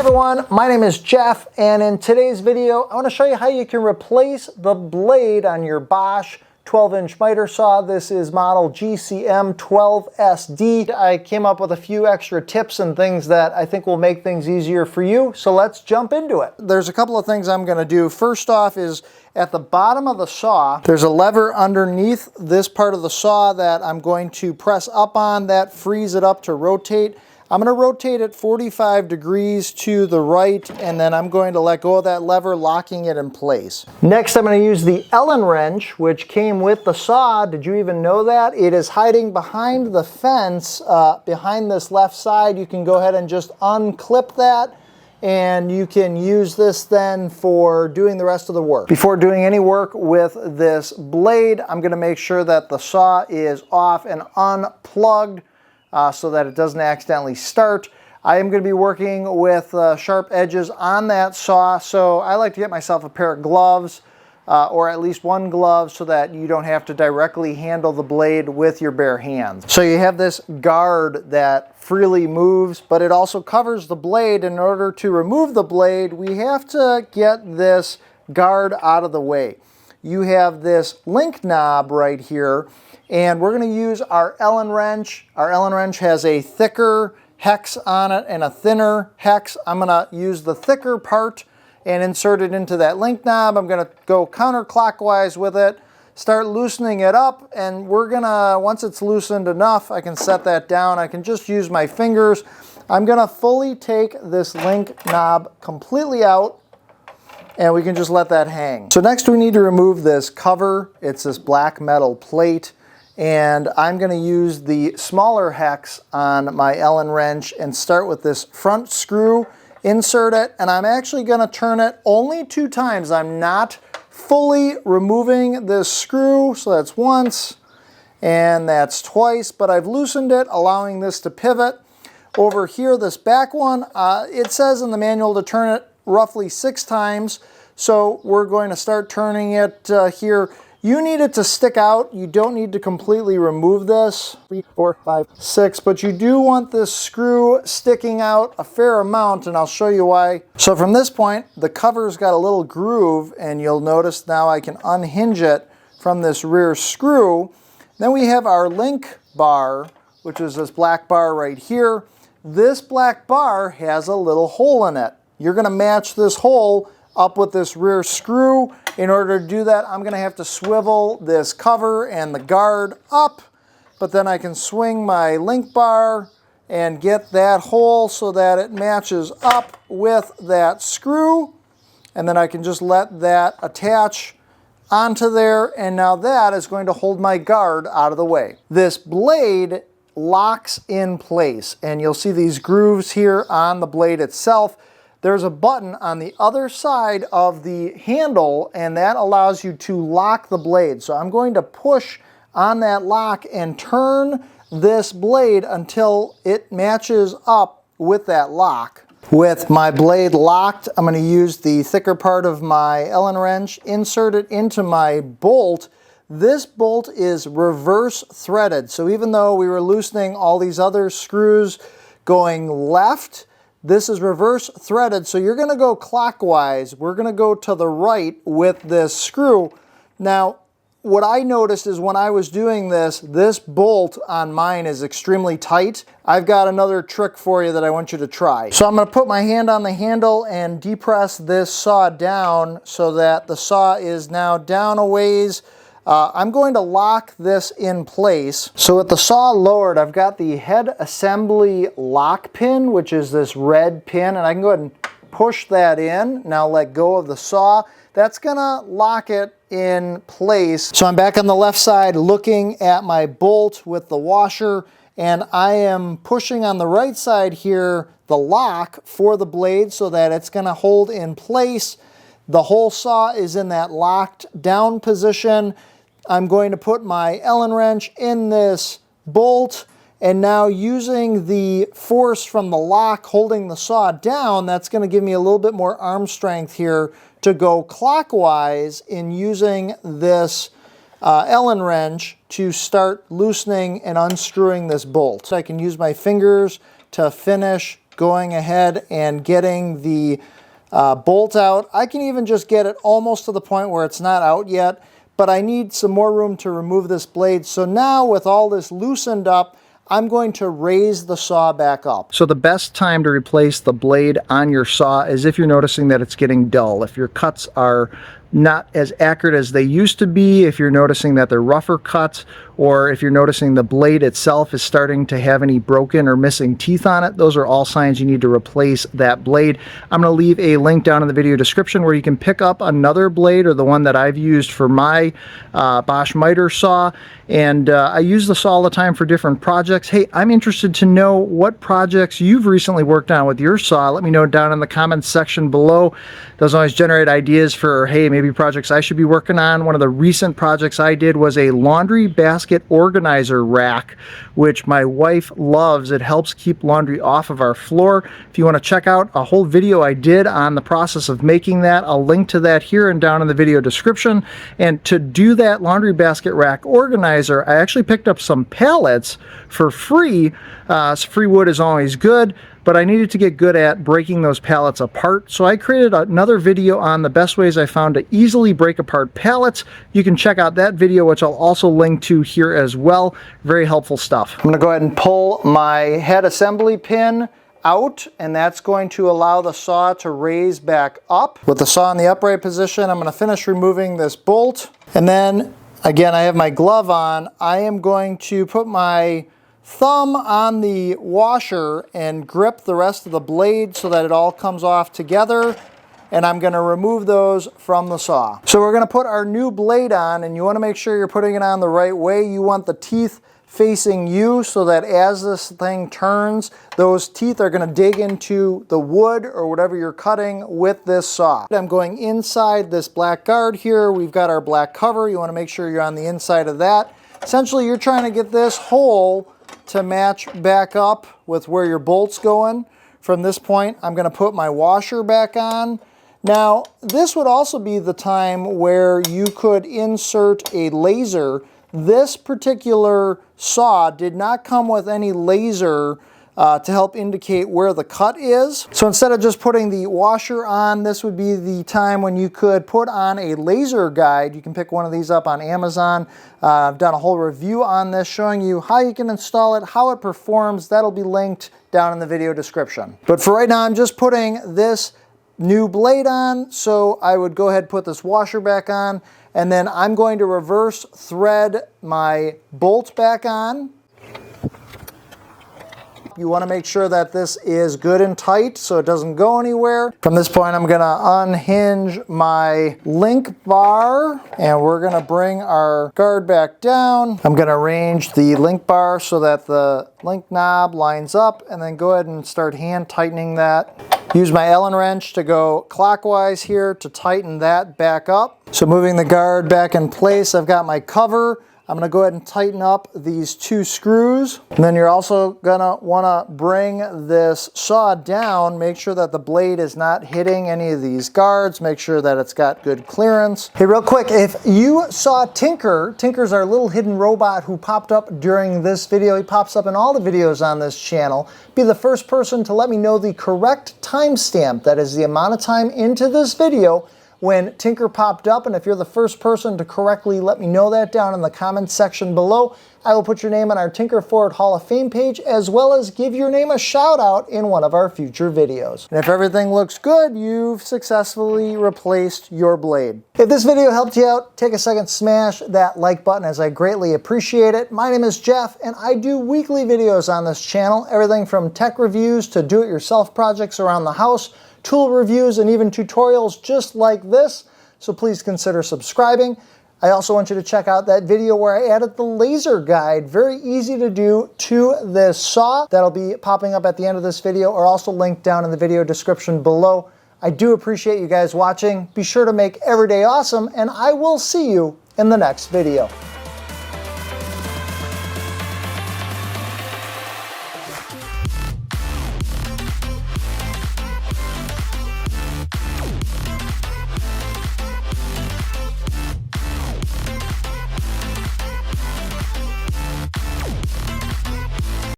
everyone, my name is Jeff, and in today's video I want to show you how you can replace the blade on your Bosch 12-inch miter saw. This is model GCM12SD. I came up with a few extra tips and things that I think will make things easier for you, so let's jump into it. There's a couple of things I'm going to do. First off is at the bottom of the saw, there's a lever underneath this part of the saw that I'm going to press up on. That frees it up to rotate. I'm going to rotate it 45 degrees to the right, and then I'm going to let go of that lever, locking it in place. Next, I'm going to use the Allen wrench, which came with the saw. Did you even know that? It is hiding behind the fence, behind this left side. You can go ahead and just unclip that, and you can use this then for doing the rest of the work. Before doing any work with this blade, I'm going to make sure that the saw is off and unplugged, so that it doesn't accidentally start. I am going to be working with sharp edges on that saw, so I like to get myself a pair of gloves, or at least one glove, so that you don't have to directly handle the blade with your bare hands. So you have this guard that freely moves, but it also covers the blade. In order to remove the blade, we have to get this guard out of the way. You have this link knob right here, and we're going to use our Allen wrench. Our Allen wrench has a thicker hex on it and a thinner hex. I'm going to use the thicker part and insert it into that link knob. I'm going to go counterclockwise with it, start loosening it up, and we're going to, once it's loosened enough, I can set that down. I can just use my fingers. I'm going to fully take this link knob completely out, and we can just let that hang. So next we need to remove this cover. It's this black metal plate. And I'm going to use the smaller hex on my Allen wrench and start with this front screw, insert it, and I'm actually going to turn it only 2 times. I'm not fully removing this screw, so that's once and that's twice, but I've loosened it, allowing this to pivot. Over here, this back one, it says in the manual to turn it roughly 6 times, so we're going to start turning it here. You need it to stick out. You don't need to completely remove this. 3, 4, 5, 6, but you do want this screw sticking out a fair amount, and I'll show you why. So from this point, the cover's got a little groove, and you'll notice now I can unhinge it from this rear screw. Then we have our link bar, which is this black bar right here. This black bar has a little hole in it. You're going to match this hole up with this rear screw. In order to do that, I'm going to have to swivel this cover and the guard up, but then I can swing my link bar and get that hole so that it matches up with that screw, and then I can just let that attach onto there, and now that is going to hold my guard out of the way. This blade locks in place, and you'll see these grooves here on the blade itself. There's a button on the other side of the handle, and that allows you to lock the blade. So I'm going to push on that lock and turn this blade until it matches up with that lock. With my blade locked, I'm going to use the thicker part of my Allen wrench, insert it into my bolt. This bolt is reverse threaded, so even though we were loosening all these other screws going left, this is reverse threaded, so you're going to go clockwise. We're going to go to the right with this screw. Now, what I noticed is when I was doing this, this bolt on mine is extremely tight. I've got another trick for you that I want you to try. So I'm going to put my hand on the handle and depress this saw down so that the saw is now down a ways. I'm going to lock this in place. So with the saw lowered, I've got the head assembly lock pin, which is this red pin, and I can go ahead and push that in. Now let go of the saw. That's gonna lock it in place. So I'm back on the left side looking at my bolt with the washer, and I am pushing on the right side here the lock for the blade so that it's gonna hold in place. The whole saw is in that locked down position. I'm going to put my Allen wrench in this bolt, and now using the force from the lock holding the saw down, that's going to give me a little bit more arm strength here to go clockwise in using this Allen wrench to start loosening and unscrewing this bolt. I can use my fingers to finish going ahead and getting the bolt out. I can even just get it almost to the point where it's not out yet, but I need some more room to remove this blade. So now with all this loosened up, I'm going to raise the saw back up. So the best time to replace the blade on your saw is if you're noticing that it's getting dull. If your cuts are not as accurate as they used to be, if you're noticing that they're rougher cuts, or if you're noticing the blade itself is starting to have any broken or missing teeth on it, those are all signs you need to replace that blade. I'm going to leave a link down in the video description where you can pick up another blade, or the one that I've used for my Bosch miter saw, and I use the saw all the time for different projects. Hey, I'm interested to know what projects you've recently worked on with your saw. Let me know down in the comments section below. Those always generate ideas for, hey, maybe projects I should be working on. One of the recent projects I did was a laundry basket organizer rack, which my wife loves. It helps keep laundry off of our floor. If you want to check out a whole video I did on the process of making that, I'll link to that here and down in the video description. And to do that laundry basket rack organizer, I actually picked up some pallets for free. Free wood is always good, but I needed to get good at breaking those pallets apart. So I created another video on the best ways I found to easily break apart pallets. You can check out that video, which I'll also link to here as well. Very helpful stuff. I'm going to go ahead and pull my head assembly pin out, and that's going to allow the saw to raise back up. With the saw in the upright position, I'm going to finish removing this bolt, and then again, I have my glove on. I am going to put my thumb on the washer and grip the rest of the blade so that it all comes off together, and I'm going to remove those from the saw. So we're going to put our new blade on, and you want to make sure you're putting it on the right way. You want the teeth facing you so that as this thing turns, those teeth are going to dig into the wood or whatever you're cutting with this saw. I'm going inside this black guard here. We've got our black cover. You want to make sure you're on the inside of that. Essentially, you're trying to get this hole to match back up with where your bolt's going. From this point, I'm going to put my washer back on. Now, this would also be the time where you could insert a laser. This particular saw did not come with any laser to help indicate where the cut is. So instead of just putting the washer on, this would be the time when you could put on a laser guide. You can pick one of these up on Amazon. I've done a whole review on this showing you how you can install it, how it performs. That'll be linked down in the video description. But for right now, I'm just putting this new blade on, so I would go ahead and put this washer back on, and then I'm going to reverse thread my bolt back on. You want to make sure that this is good and tight so it doesn't go anywhere. From this point, I'm going to unhinge my link bar, and we're going to bring our guard back down. I'm going to arrange the link bar so that the link knob lines up, and then go ahead and start hand tightening that. Use my Allen wrench to go clockwise here to tighten that back up. So moving the guard back in place, I've got my cover. I'm going to go ahead and tighten up these two screws. And then you're also going to want to bring this saw down, make sure that the blade is not hitting any of these guards, make sure that it's got good clearance. Hey, real quick, if you saw Tinker, Tinker's our little hidden robot who popped up during this video. He pops up in all the videos on this channel. Be the first person to let me know the correct timestamp, that is the amount of time into this video when Tinker popped up, and if you're the first person to correctly let me know that down in the comments section below, I will put your name on our Tinker Forward Hall of Fame page, as well as give your name a shout out in one of our future videos. And if everything looks good, you've successfully replaced your blade. If this video helped you out, take a second, smash that like button, as I greatly appreciate it. My name is Jeff, and I do weekly videos on this channel, everything from tech reviews to do-it-yourself projects around the house, tool reviews, and even tutorials just like this, so please consider subscribing. I also want you to check out that video where I added the laser guide, very easy to do, to this saw. That'll be popping up at the end of this video, or also linked down in the video description below. I do appreciate you guys watching. Be sure to make every day awesome, and I will see you in the next video.